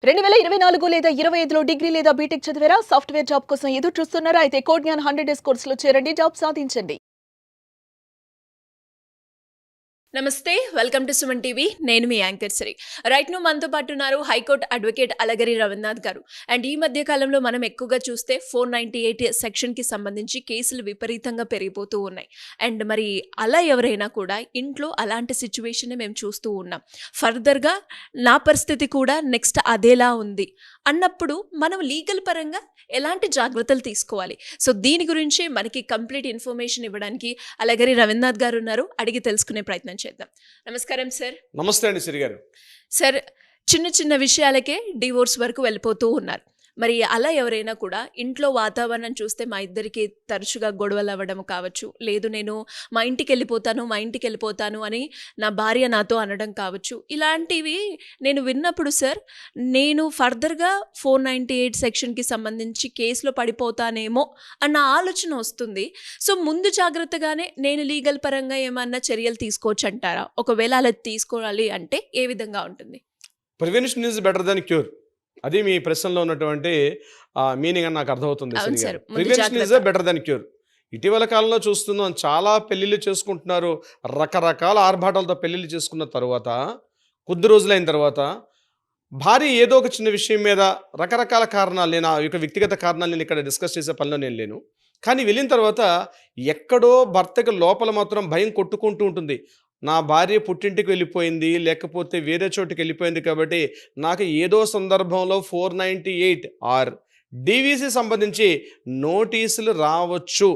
2024 లేదా 25లో డిగ్రీ లేదా బీటెక్ చదివారా? సాఫ్ట్‌వేర్ జాబ్ కోసం ఎదురు చూస్తున్నారా? అయితే కోడ్ జ్ఞాన్ 100 డేస్ కోర్సులో చేరండి. జాబ్ సాధించండి. నమస్తే, వెల్కమ్ టు సుమన్ టీవీ. నేను మీ యాంకర్ శ్రీ. రైట్ ను మనతో పాటు ఉన్నారు హైకోర్టు అడ్వకేట్ అలగరి రవీంద్రనాథ్ గారు. అండ్ ఈ మధ్య కాలంలో మనం ఎక్కువగా చూస్తే 498 సెక్షన్ కి సంబంధించి కేసులు విపరీతంగా పెరిగిపోతూ ఉన్నాయి. అండ్ మరి అలా ఎవరైనా కూడా ఇంట్లో అలాంటి సిచ్యువేషన్ మేము చూస్తూ ఉన్నాం. ఫర్దర్గా నా పరిస్థితి కూడా నెక్స్ట్ అదేలా ఉంది అన్నప్పుడు మనం లీగల్ పరంగా ఎలాంటి జాగ్రత్తలు తీసుకోవాలి? సో దీని గురించి మనకి కంప్లీట్ ఇన్ఫర్మేషన్ ఇవ్వడానికి అలగరి రవీంద్రనాథ్ గారు ఉన్నారు. అడిగి తెలుసుకునే ప్రయత్నం చేద్దాం. నమస్కారం సార్. నమస్తే అండి సిరి గారు. సార్, చిన్న చిన్న విషయాలకే డివోర్స్ వరకు వెళ్ళిపోతూ ఉన్నారు. మరి అలా ఎవరైనా కూడా ఇంట్లో వాతావరణం చూస్తే మా ఇద్దరికి తరచుగా గొడవలు అవ్వడం కావచ్చు, లేదు నేను మా ఇంటికి వెళ్ళిపోతాను అని నా భార్య నాతో అనడం కావచ్చు. ఇలాంటివి నేను విన్నప్పుడు సార్, నేను ఫర్దర్గా 498 సెక్షన్కి సంబంధించి కేసులో పడిపోతానేమో అన్న ఆలోచన వస్తుంది. సో ముందు జాగ్రత్తగానే నేను లీగల్ పరంగా ఏమన్నా చర్యలు తీసుకోవచ్చు అంటారా? ఒకవేళ అలా తీసుకోవాలి అంటే ఏ విధంగా ఉంటుంది? Prevention is better than cure. అది మీ ప్రశ్నలో ఉన్నటువంటి మీనింగ్ అని నాకు అర్థమవుతుంది. Prevention is better than cure. ఇటీవల కాలంలో చూస్తున్నాం, చాలా పెళ్లిళ్ళు చేసుకుంటున్నారు. రకరకాల ఆర్భాటాలతో పెళ్లిళ్ళు చేసుకున్న తర్వాత కొద్ది రోజులైన తర్వాత భార్య ఏదో ఒక చిన్న విషయం మీద రకరకాల కారణాలు, నేను ఆ యొక్క వ్యక్తిగత కారణాలు నేను ఇక్కడ డిస్కస్ చేసే పనిలో నేను లేను, కానీ వెళ్ళిన తర్వాత ఎక్కడో భర్తకి లోపల మాత్రం భయం కొట్టుకుంటూ ఉంటుంది. నా భార్య పుట్టింటికి వెళ్ళిపోయింది, లేకపోతే వేరే చోటుకి వెళ్ళిపోయింది, కాబట్టి నాకు ఏదో సందర్భంలో 498 ఆర్ డివిసి సంబంధించి నోటీసులు రావచ్చు,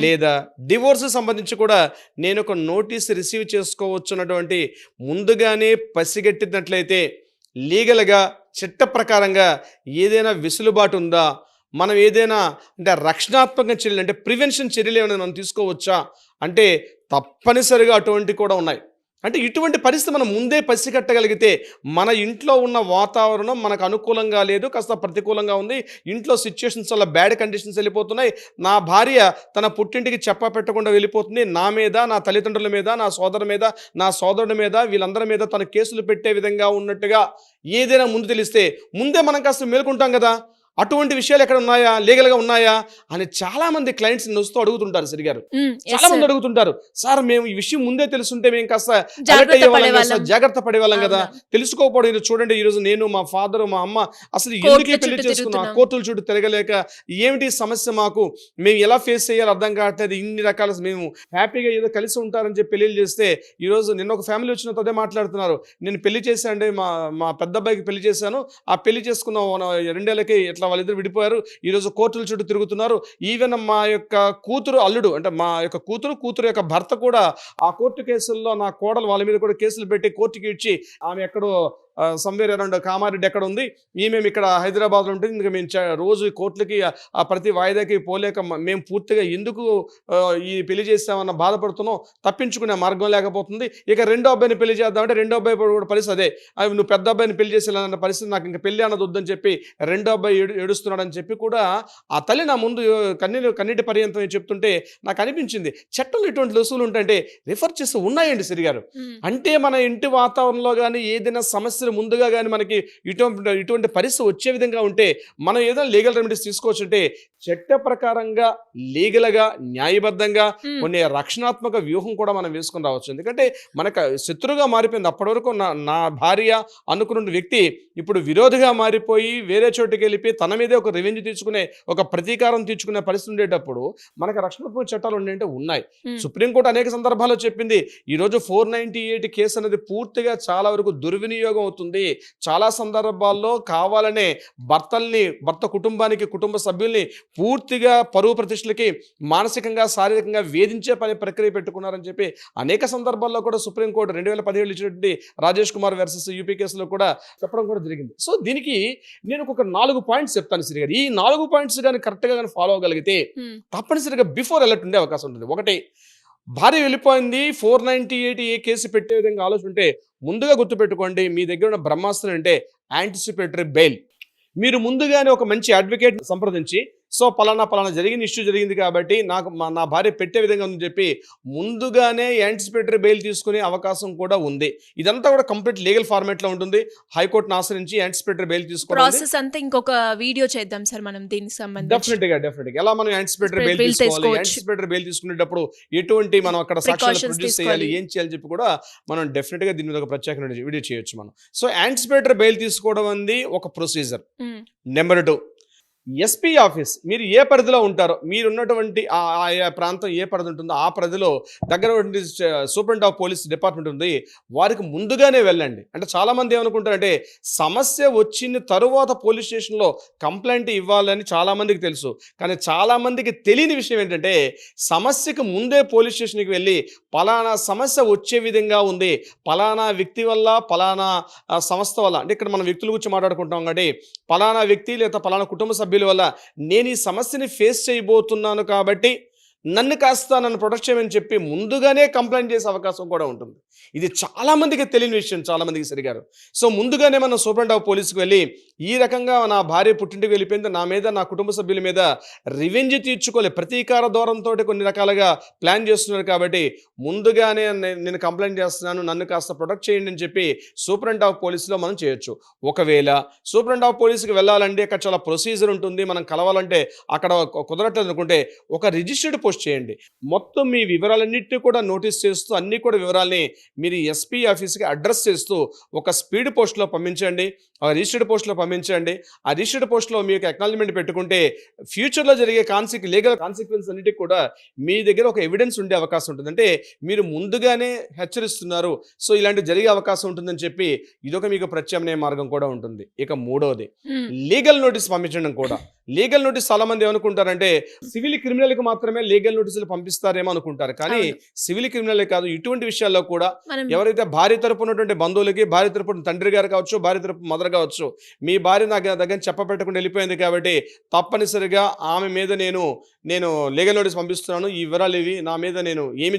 లేదా డివోర్స్ సంబంధించి కూడా నేను ఒక నోటీస్ రిసీవ్ చేసుకోవచ్చు అన్నటువంటి ముందుగానే పసిగట్టినట్లయితే లీగల్గా చట్ట ప్రకారంగా ఏదైనా వెసులుబాటు ఉందా, మనం ఏదైనా అంటే రక్షణాత్మక చర్యలు అంటే ప్రివెన్షన్ చర్యలు ఏమైనా మనం తీసుకోవచ్చా అంటే తప్పనిసరిగా అటువంటి కూడా ఉన్నాయి. అంటే ఇటువంటి పరిస్థితి మనం ముందే పసిగట్టగలిగితే, మన ఇంట్లో ఉన్న వాతావరణం మనకు అనుకూలంగా లేదు, కాస్త ప్రతికూలంగా ఉంది, ఇంట్లో సిచ్యుయేషన్స్ వల్ల బ్యాడ్ కండిషన్స్ వెళ్ళిపోతున్నాయి, నా భార్య తన పుట్టింటికి చెప్ప పెట్టకుండా వెళ్ళిపోతుంది, నా మీద, నా తల్లిదండ్రుల మీద, నా సోదరు మీద, నా సోదరుడి మీద, వీళ్ళందరి మీద తన కేసులు పెట్టే విధంగా ఉన్నట్టుగా ఏదైనా ముందు తెలిస్తే ముందే మనం కాస్త మేలుకుంటాం కదా. అటువంటి విషయాలు ఎక్కడ ఉన్నాయా, లీగల్గా ఉన్నాయా అని చాలా మంది క్లయింట్స్ వస్తూ అడుగుతుంటారు. సరిగారు చాలా మంది అడుగుతుంటారు, సార్ మేము ఈ విషయం ముందే తెలుసుంటే మేము కాస్త జాగ్రత్త పడేవాళ్ళం కదా, తెలుసుకోకపోవడం. చూడండి, ఈరోజు నేను, మా ఫాదర్, మా అమ్మ అసలు ఎందుకే పెళ్లి చేసుకున్నా, కోర్టుల చుట్టూ తిరగలేక ఏమిటి సమస్య, మాకు మేము ఎలా ఫేస్ చేయాలో అర్థం కావట్లేదు, ఇన్ని రకాల మేము హ్యాపీగా ఏదో కలిసి ఉంటారని చెప్పి పెళ్లి చేస్తే, ఈరోజు నిన్న ఒక ఫ్యామిలీ వచ్చినతో అదే మాట్లాడుతున్నారు, నేను పెళ్లి చేశాను, మా పెద్ద అబ్బాయికి పెళ్లి చేశాను, ఆ పెళ్లి చేసుకున్న 2 ఏళ్ళకి ఎట్లా వాళ్ళిద్దరు విడిపోయారు, ఈరోజు కోర్టుల చుట్టూ తిరుగుతున్నారు. ఈవెన్ మా యొక్క కూతురు అల్లుడు అంటే మా యొక్క కూతురు యొక్క భర్త కూడా ఆ కోర్టు కేసుల్లో నా కోడలు వాళ్ళ మీద కూడా కేసులు పెట్టి కోర్టుకి ఇచ్చి, ఆమె ఎక్కడో సమ్వేర్ అరౌండ్ కామారెడ్డి ఎక్కడ ఉంది, ఈమె ఇక్కడ హైదరాబాద్లో ఉంటుంది, ఇంకా మేము రోజు కోర్టులకి ప్రతి వాయిదాకి పోలేక మేము పూర్తిగా ఎందుకు ఈ పెళ్లి చేస్తామన్న బాధపడుతున్నాం, తప్పించుకునే మార్గం లేకపోతుంది. ఇక రెండో అబ్బాయిని పెళ్లి చేద్దామంటే రెండో అబ్బాయి కూడా పరిస్థితి అదే, నువ్వు పెద్ద అబ్బాయిని పెళ్లి చేసేయాలన్న పరిస్థితి, నాకు ఇంకా పెళ్లి అన్నది వద్దని చెప్పి రెండో అబ్బాయి ఏడుస్తున్నాడని చెప్పి కూడా ఆ తల్లి నా ముందు కన్నీటి పర్యంతం చెప్తుంటే నాకు అనిపించింది, చట్టంలో ఇటువంటి రుసువులు ఉంటాయంటే రిఫర్ చేస్తూ ఉన్నాయండి సిరిగారు. అంటే మన ఇంటి వాతావరణంలో కానీ ఏదైనా సమస్య ముందుగా కానీ మనకి ఇటువంటి పరిస్థితి వచ్చే విధంగా ఉంటే మనం ఏదైనా లీగల్ రెమెడీస్ తీసుకోవచ్చు. అంటే చట్ట ప్రకారంగా లీగల్గా న్యాయబద్ధంగా కొన్ని రక్షణాత్మక వ్యూహం కూడా మనం వేసుకుని రావచ్చు. ఎందుకంటే మనకు శత్రువుగా మారిపోయింది. అప్పటి వరకు నా భార్య అనుకున్న వ్యక్తి ఇప్పుడు విరోధిగా మారిపోయి వేరే చోటుకి వెళ్ళిపోయి తన మీదే ఒక రెవెన్యూ తీర్చుకునే, ఒక ప్రతీకారం తీర్చుకునే పరిస్థితి ఉండేటప్పుడు మనకు రక్షణాత్మక చట్టాలు ఉన్నాయంటే ఉన్నాయి. సుప్రీంకోర్టు అనేక సందర్భాల్లో చెప్పింది, ఈరోజు 498 కేసు అనేది పూర్తిగా చాలా వరకు దుర్వినియోగం అవుతుంది. చాలా సందర్భాల్లో కావాలనే భర్త కుటుంబానికి, కుటుంబ సభ్యుల్ని పూర్తిగా పరువు ప్రతిష్టలకి మానసికంగా, శారీరకంగా వేధించే ప్రక్రియ పెట్టుకున్నారని చెప్పి అనేక సందర్భాల్లో కూడా సుప్రీంకోర్టు 2017 ఇచ్చినటువంటి రాజేష్ కుమార్ వర్సెస్ యూపీ కేసులో కూడా చెప్పడం కూడా జరిగింది. సో దీనికి నేను ఒక 4 పాయింట్స్ చెప్తాను శ్రీగారు. ఈ 4 పాయింట్స్ కానీ కరెక్ట్గా కానీ ఫాలో అవ్వగలిగితే తప్పనిసరిగా బిఫోర్ అలర్ట్ ఉండే అవకాశం ఉంటుంది. ఒకటి, భార్య వెళ్ళిపోయింది, 498 ఏ కేసు పెట్టే విధంగా ఆలోచన ఉంటే ముందుగా గుర్తుపెట్టుకోండి, మీ దగ్గర ఉన్న బ్రహ్మాస్త్రం అంటే యాంటిసిపేటరీ బెయిల్. మీరు ముందుగానే ఒక మంచి అడ్వకేట్ సంప్రదించి సో పలానా జరిగిన ఇష్యూ జరిగింది కాబట్టి నాకు నా భార్య పెట్టే విధంగా ఉందని చెప్పి ముందుగానే యాంటిసిపేటరీ బెయిల్ తీసుకునే అవకాశం కూడా ఉంది. ఇదంతా కూడా కంప్లీట్ లీగల్ ఫార్మాట్ లో ఉంటుంది. హైకోర్టును ఆశ్రయించి యాంటిసిపేటరీ బెయిల్ తీసుకోవాలి. ప్రాసెస్ అంతా ఇంకొక వీడియో చేద్దాం సార్ మనం దీనికి సంబంధించి. డెఫినెట్ గా ఎలా మనం యాంటిసిపేటరీ బెయిల్ తీసుకోవాలి, యాంటిసిపేటరీ బెయిల్ తీసుకునేటప్పుడు ఎటువంటి మనం అక్కడ సాక్ష్యాలు ప్రొడ్యూస్ చేయాలి, ఏం చేయాలని చెప్పి కూడా మనం డెఫినెట్ గా దీని మీద ఒక ప్రత్యేక వీడియో చేయొచ్చు మనం. సో యాంటిసిపేటరీ బెయిల్ తీసుకోవడం అనేది ఒక ప్రొసీజర్. Number 2, SP office. మీరు ఏ పరిధిలో ఉంటారో, మీరున్నటువంటి ఆ ప్రాంతం ఏ పరిధి ఉంటుందో ఆ పరిధిలో దగ్గర సూపరింటెండెంట్ ఆఫ్ పోలీస్ డిపార్ట్మెంట్ ఉంది, వారికి ముందుగానే వెళ్ళండి. అంటే చాలామంది ఏమనుకుంటారంటే సమస్య వచ్చిన తరువాత పోలీస్ స్టేషన్లో కంప్లైంట్ ఇవ్వాలని చాలామందికి తెలుసు. కానీ చాలామందికి తెలియని విషయం ఏంటంటే సమస్యకు ముందే పోలీస్ స్టేషన్కి వెళ్ళి పలానా సమస్య వచ్చే విధంగా ఉంది, పలానా వ్యక్తి వల్ల, పలానా సంస్థ వల్ల, అంటే ఇక్కడ మనం వ్యక్తుల గురించి మాట్లాడుకుంటాం కాబట్టి పలానా వ్యక్తి లేదా పలానా కుటుంబ సభ్యుల వల్ల నేను ఈ సమస్యని ఫేస్ చేయబోతున్నాను కాబట్టి నన్ను ప్రొటెక్ట్ చేయమని చెప్పి ముందుగానే కంప్లైంట్ చేసే అవకాశం కూడా ఉంటుంది. ఇది చాలామందికి తెలియని విషయం, చాలామందికి సరిగారు. సో ముందుగానే మనం సూపరింటెండెంట్ ఆఫ్ పోలీస్కి వెళ్ళి ఈ రకంగా నా భార్య పుట్టింటికి వెళ్ళిపోయింది, నా మీద నా కుటుంబ సభ్యుల మీద రివెంజ్ తీర్చుకోలే, ప్రతీకార ధోరణితో కొన్ని రకాలుగా ప్లాన్ చేస్తున్నారు కాబట్టి ముందుగానే నేను కంప్లైంట్ చేస్తున్నాను, నన్ను ప్రొటెక్ట్ చేయండి అని చెప్పి సూపరింటెండెంట్ ఆఫ్ పోలీస్లో మనం చేయొచ్చు. ఒకవేళ సూపరింటెండెంట్ ఆఫ్ పోలీస్కి వెళ్ళాలంటే అక్కడ చాలా ప్రొసీజర్ ఉంటుంది, మనం కలవాలంటే అక్కడ కుదరట్లేదు అనుకుంటే ఒక రిజిస్టర్డ్ పోస్ట్ చేయండి. మొత్తం మీ వివరాలన్నింటినీ కూడా నోటీస్ చేస్తూ అన్ని కూడా వివరాలని మీరు ఎస్పీ ఆఫీస్కి అడ్రస్ చేస్తూ ఒక స్పీడ్ పోస్ట్లో పంపించండి, ఆ రిజిస్టర్డ్ పోస్ట్లో పంపించండి. ఆ రిజిస్టర్డ్ పోస్ట్లో మీకు అక్నాలజ్మెంట్ పెట్టుకుంటే ఫ్యూచర్లో జరిగే లీగల్ కాన్సిక్వెన్స్ అన్నిటికీ కూడా మీ దగ్గర ఒక ఎవిడెన్స్ ఉండే అవకాశం ఉంటుంది. అంటే మీరు ముందుగానే హెచ్చరిస్తున్నారు, సో ఇలాంటి జరిగే అవకాశం ఉంటుందని చెప్పి ఇదొక మీకు ప్రత్యామ్నాయ మార్గం కూడా ఉంటుంది. ఇక 3వది లీగల్ నోటీస్ పంపించడం కూడా. లీగల్ నోటీస్ చాలా మంది ఏమనుకుంటారంటే సివిల్ క్రిమినల్కి మాత్రమే లీగల్ నోటీసులు పంపిస్తారేమో అనుకుంటారు. కానీ సివిల్ క్రిమినల్ కాదు, ఇటువంటి విషయాల్లో కూడా ఎవరైతే భార్య తరపు ఉన్నటువంటి బంధువులకి, భార్య తరపు తండ్రి గారు కావచ్చు, భార్య తరపు మదర్ కావచ్చు, మీ భార్య నా దగ్గర చెప్పబెట్టకుండా వెళ్ళిపోయింది కాబట్టి తప్పనిసరిగా ఆమె మీద నేను లీగల్ నోటీస్ పంపిస్తున్నాను, ఈ వివరాలు ఇవి, నా మీద ఏమి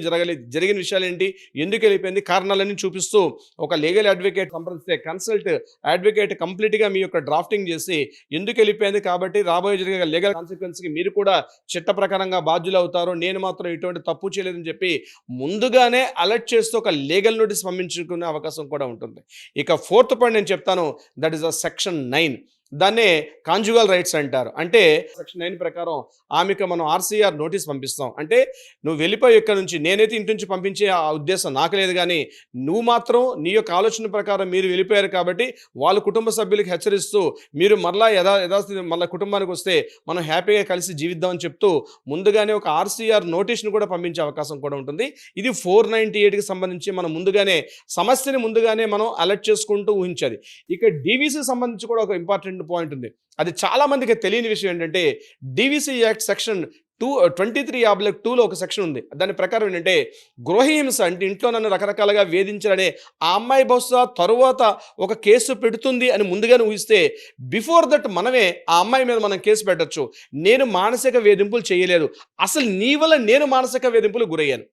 జరిగిన విషయాలు ఏంటి, ఎందుకు వెళ్ళిపోయింది, కారణాలన్నీ చూపిస్తూ ఒక లీగల్ అడ్వకేట్ సంప్రదిస్తే కన్సల్ట్ అడ్వకేట్ కంప్లీట్గా మీ యొక్క డ్రాఫ్టింగ్ చేసి ఎందుకు వెళ్ళిపోయింది కాబట్టి రాబోయే జరిగే లీగల్ కాన్సిక్వెన్స్కి మీరు కూడా చట్ట ప్రకారంగా బాధ్యులు అవుతారు, నేను మాత్రం ఇటువంటి తప్పు చేయలేదని చెప్పి ముందుగానే అలర్ట్ చేస్తూ ఒక లీగల్ నోటీస్ పంపించుకునే అవకాశం కూడా ఉంటుంది. ఇక 4th పాయింట్ నేను చెప్తాను, దట్ ఈస్ సెక్షన్ 9. దాన్నే కాంజుగల్ రైట్స్ అంటారు. అంటే సెక్షన్ 9 ప్రకారం ఆమెకు మనం ఆర్సీఆర్ నోటీస్ పంపిస్తాం. అంటే నువ్వు వెళ్ళిపోయి ఇక్కడ నుంచి, నేనైతే ఇంటి నుంచి పంపించే ఆ ఉద్దేశం నాకు లేదు, కానీ నువ్వు మాత్రం నీ యొక్క ఆలోచన ప్రకారం మీరు వెళ్ళిపోయారు కాబట్టి వాళ్ళ కుటుంబ సభ్యులకి హెచ్చరిస్తూ మీరు మరలా యథాస్థితి మళ్ళీ కుటుంబానికి వస్తే మనం హ్యాపీగా కలిసి జీవిద్దామని చెప్తూ ముందుగానే ఒక ఆర్సీఆర్ నోటీస్ను కూడా పంపించే అవకాశం కూడా ఉంటుంది. ఇది 498కి సంబంధించి మనం సమస్యని ముందుగానే మనం అలర్ట్ చేసుకుంటూ ఊహించేది. ఇక డీవీసీ సంబంధించి కూడా ఒక ఇంపార్టెంట్ పాయింట్ ఉంది. అది చాలా మందికి తెలియని విషయం ఏంటంటే డీవీసీ యాక్ట్ సెక్షన్ 23/2లో ఒక సెక్షన్ ఉంది. దాని ప్రకారం ఏంటంటే గృహహింస అంటే ఇంట్లో నన్ను రకరకాలుగా వేధించాలనే ఆ అమ్మాయి బహుశా తరువాత ఒక కేసు పెడుతుంది అని ముందుగానే ఊహిస్తే బిఫోర్ దట్ మనమే ఆ అమ్మాయి మీద మనం కేసు పెట్టచ్చు. నేను మానసిక వేధింపులు చేయలేదు, అసలు నీ వల్ల నేను మానసిక వేధింపులు గురయ్యాను,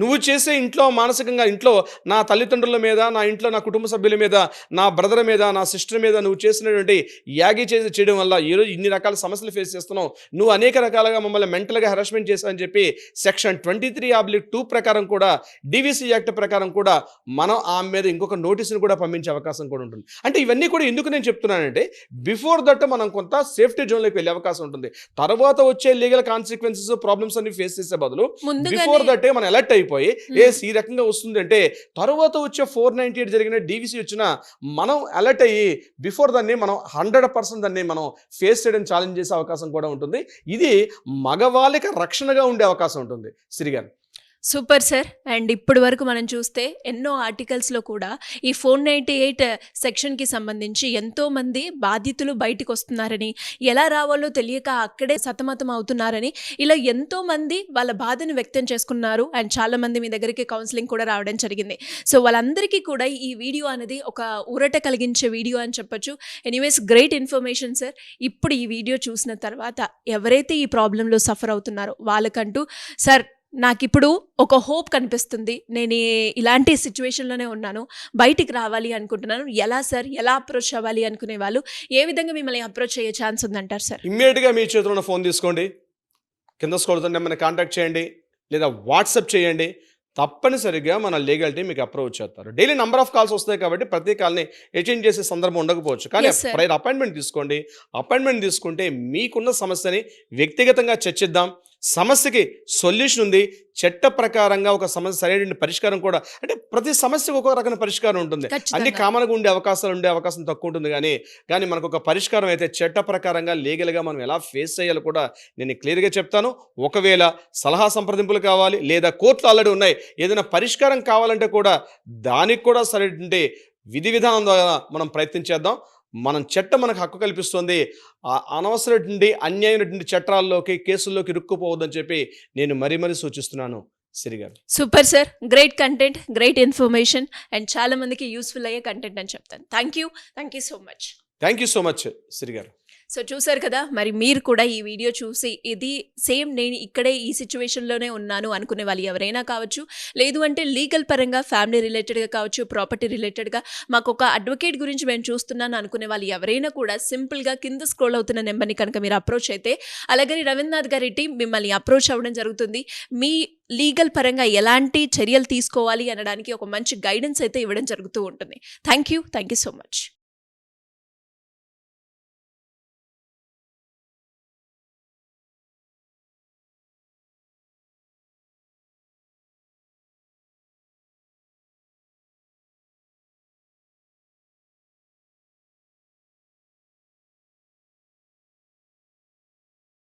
నువ్వు చేసే మానసికంగా ఇంట్లో నా తల్లిదండ్రుల మీద, నా ఇంట్లో నా కుటుంబ సభ్యుల మీద, నా బ్రదర్ మీద, నా సిస్టర్ మీద నువ్వు చేసినటువంటి చేయడం వల్ల ఈరోజు ఇన్ని రకాల సమస్యలు ఫేస్ చేస్తున్నావు, నువ్వు అనేక రకాలుగా మమ్మల్ని మెంటల్గా హెరాస్మెంట్ చేశావని చెప్పి సెక్షన్ 23/2 ప్రకారం కూడా డీవీసీ యాక్ట్ ప్రకారం కూడా మనం ఆమె మీద ఇంకొక నోటీసును కూడా పంపించే అవకాశం కూడా ఉంటుంది. అంటే ఇవన్నీ కూడా ఎందుకు నేను చెప్తున్నానంటే బిఫోర్ దట్ మనం కొంత సేఫ్టీ జోన్లోకి వెళ్ళే అవకాశం ఉంటుంది. తర్వాత వచ్చే లీగల్ కాన్సిక్వెన్సెస్ ప్రాబ్లమ్స్ అన్ని ఫేస్ చేసే బదులు బిఫోర్ దట్ మనం అలర్ట్ అయిపోయి ఈ రకంగా వస్తుంది అంటే తర్వాత వచ్చే 498 జరిగిన డీవీసీ వచ్చినా మనం అలర్ట్ అయ్యి బిఫోర్ దాన్ని మనం 100% దాన్ని మనం ఫేస్ చేయడం ఛాలెంజ్ చేసే అవకాశం కూడా ఉంటుంది. ఇది మగవాళ్ళకి రక్షణగా ఉండే అవకాశం ఉంటుంది. సిరిగారు సూపర్ సార్. అండ్ ఇప్పటి వరకు మనం చూస్తే ఎన్నో ఆర్టికల్స్లో కూడా ఈ 498 సెక్షన్కి సంబంధించి ఎంతోమంది బాధితులు బయటకు వస్తున్నారని, ఎలా రావాలో తెలియక అక్కడే సతమతం అవుతున్నారని, ఇలా ఎంతోమంది వాళ్ళ బాధను వ్యక్తం చేసుకున్నారు. అండ్ చాలామంది మీ దగ్గరికి కౌన్సిలింగ్ కూడా రావడం జరిగింది. సో వాళ్ళందరికీ కూడా ఈ వీడియో అనేది ఒక ఊరట కలిగించే వీడియో అని చెప్పొచ్చు. Anyways great information sir. ఇప్పుడు ఈ వీడియో చూసిన తర్వాత ఎవరైతే ఈ ప్రాబ్లంలో సఫర్ అవుతున్నారో వాళ్ళకంటూ సార్ నాకిప్పుడు ఒక హోప్ కనిపిస్తుంది. నేను ఇలాంటి సిట్యుయేషన్‌లోనే ఉన్నాను. బయటికి రావాలి అనుకుంటున్నాను. ఎలా సార్? ఎలా అప్రోచ్ అవ్వాలి అనుకునే వాళ్ళు ఏ విధంగా మిమ్మల్ని అప్రోచ్ అయ్యే ఛాన్స్ ఉందంటారు సార్? ఇమ్మీడియట్‌గా మీ చేతిలో ఉన్న ఫోన్ తీసుకోండి. కింద స్క్రోల్ అవుతున్న నెంబర్‌ని కాంటాక్ట్ చేయండి. లేదా వాట్సాప్ చేయండి. తప్పనిసరిగా మన లీగల్ టీమ్ మీకు అప్రోచ్ చేస్తారు. డైలీ నంబర్ ఆఫ్ కాల్స్ వస్తాయి కాబట్టి ప్రతి కాల్‌ని అటెండ్ చేసే సందర్భం ఉండకపోవచ్చు. కానీ యెస్ సార్. ప్రైర్ అపాయింట్మెంట్ తీసుకోండి. అపాయింట్మెంట్ తీసుకుంటే మీకున్న సమస్యని వ్యక్తిగతంగా చర్చిద్దాం. సమస్యకి సొల్యూషన్ ఉంది. చట్ట ప్రకారంగా ఒక సమస్య సరైన పరిష్కారం కూడా, అంటే ప్రతి సమస్యకు ఒక్కొక్క రకమైన పరిష్కారం ఉంటుంది. అన్ని ఖచ్చితంగా. కామన్‌గా ఉండే అవకాశం తక్కువ ఉంటుంది కానీ మనకు ఒక పరిష్కారం అయితే చట్ట ప్రకారంగా లీగల్‌గా మనం ఎలా ఫేస్ చేయాలో కూడా నేను క్లియర్‌గా చెప్తాను. ఒకవేళ సలహా సంప్రదింపులు కావాలి లేదా కోర్టులు ఆల్రెడీ ఉన్నాయి. ఏదైనా పరిష్కారం కావాలంటే కూడా దానికి కూడా సరైనటువంటి విధి విధానం ద్వారా మనం ప్రయత్నించేద్దాం. చట్టం మనకు హక్కు కల్పిస్తుంది. అనవసరమైనటువంటి అన్యాయమైనటువంటి చట్టాల్లోకి, కేసుల్లోకి ఇరుక్కుపోవద్దని చెప్పి నేను మరీ సూచిస్తున్నాను Siri garu. Super sir. Great content, great information and చాలా మందికి యూస్‌ఫుల్ అయ్యే కంటెంట్ అని చెప్తాను. Thank you so much. Thank you so much Siri garu. So చూసారు కదా, మరి మీరు కూడా ఈ వీడియో చూసి ఇది సేమ్ నేను ఇక్కడే ఈ సిచ్యువేషన్‌లోనే ఉన్నాను అనుకునే వాళ్ళు ఎవరైనా కావచ్చు, లేదు అంటే లీగల్ పరంగా ఫ్యామిలీ రిలేటెడ్‌గా కావచ్చు, ప్రాపర్టీ రిలేటెడ్‌గా మాకు ఒక అడ్వకేట్ గురించి మేము చూస్తున్నాను అనుకునే వాళ్ళు ఎవరైనా కూడా సింపుల్‌గా కింద స్క్రోల్ అవుతున్న నెంబర్‌ని కనుక మీరు అప్రోచ్ అయితే అలాగే రవీంద్రనాథ్ గారి టీం మిమ్మల్ని అప్రోచ్ అవ్వడం జరుగుతుంది. మీ లీగల్ పరంగా ఎలాంటి చర్యలు తీసుకోవాలి అనడానికి ఒక మంచి గైడెన్స్ అయితే ఇవ్వడం జరుగుతూ ఉంటుంది. Thank you so much.